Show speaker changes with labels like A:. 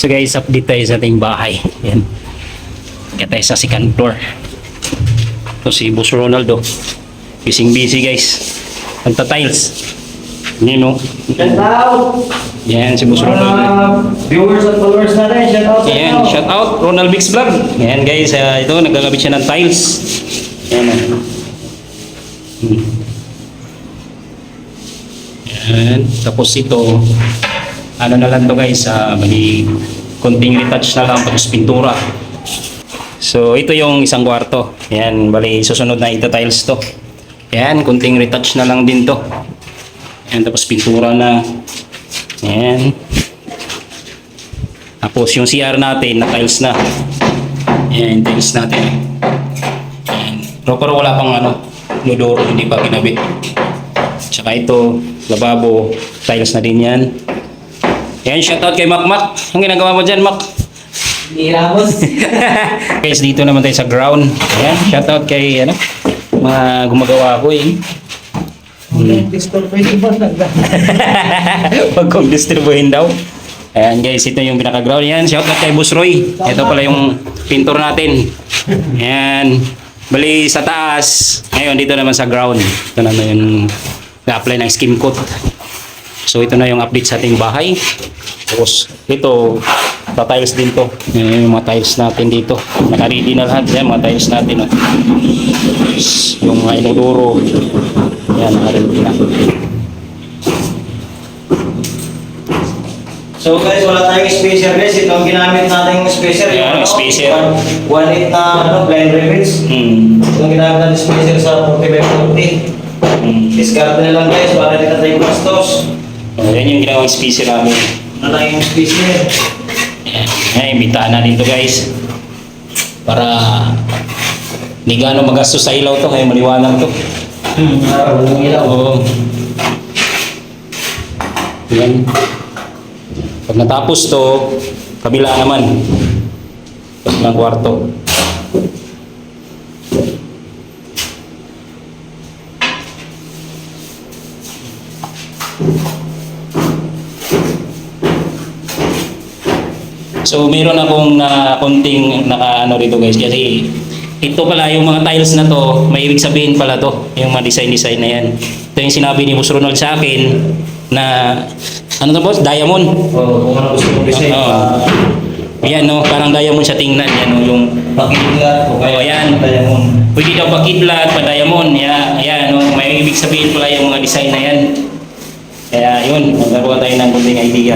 A: So guys, update tayo sa ating bahay. Yan. Kaya tayo sa second floor. Ito si Boss Ronaldo. Busy guys. Nagta-tiles. Yan o. Yan si Boss Ronaldo.
B: Viewers at followers natin, shout out.
A: Yan, shout out Ronald Mix Vlog. Yan guys, ito nagkakabit siya ng tiles. Yan o. Yan. Tapos ito, ano na lang to guys, mali konting retouch na lang tapos pintura. So ito yung isang kwarto. Yan, bali susunod na ita-tiles to. Yan, konting retouch na lang din to. Yan, tapos pintura na. Yan. Tapos yung CR natin na tiles na. Yan, tiles natin. Yan. Pero wala pang nodoro, hindi pa kinabit. Tsaka ito, lababo, tiles na din yan. Yan, shoutout kay Mac. Ang ginagawa mo dyan, Mac?
B: Hiramos.
A: Guys, dito naman tayo sa ground. Ayan, shoutout kay mga gumagawa ko eh. Huwag kong disturbuhin daw. Ayan guys, ito yung pinaka-ground. Ayan, shoutout kay Boss Roy. Ito pala yung pintor natin. Ayan, bali sa taas. Ngayon, dito naman sa ground. Ito naman yung na-apply ng skim coat. So ito na yung update sa ating bahay. Tapos ito, tiles din to. Yan yung mga tiles natin dito. Naka-ready na lahat. Yan, mga tiles natin. Oh. Yung mga inodoro. Yan, naka-ready na.
B: So guys, wala tayong spacer guys. Ito ang ginamit natin yung spacer.
A: Yan, spacer.
B: 1.8 na blind ribbons. Ito ang ginamit natin spacer sa 40x40. Discard na lang guys para hindi na tayo bastos.
A: Yan yung ginawang spacer namin.
B: Wala tayong spacer.
A: Yan, imbitahan natin to guys. Para hindi gano'ng magastos sa ilaw to. Kaya maliwanag to.
B: Walang ilaw.
A: Oo. Yan. Pag natapos to, kabila naman. Kabilang kwarto. So meron akong konting rito guys kasi ito pala yung mga tiles na to, may ibig sabihin pala to, yung mga design na yan. Ito yung sinabi ni Boss Ronald sa akin na ano to boss? Diamond.
B: Kung ano gusto mong design.
A: Yan no, parang diamond siya tingnan. Yan no, yung
B: pakidlat.
A: yan.
B: Diamond.
A: Pwede daw pakidlat, pa diamond. Yan no, may ibig sabihin pala yung mga design na yan. Kaya yun, magkaroon tayo ng konting idea.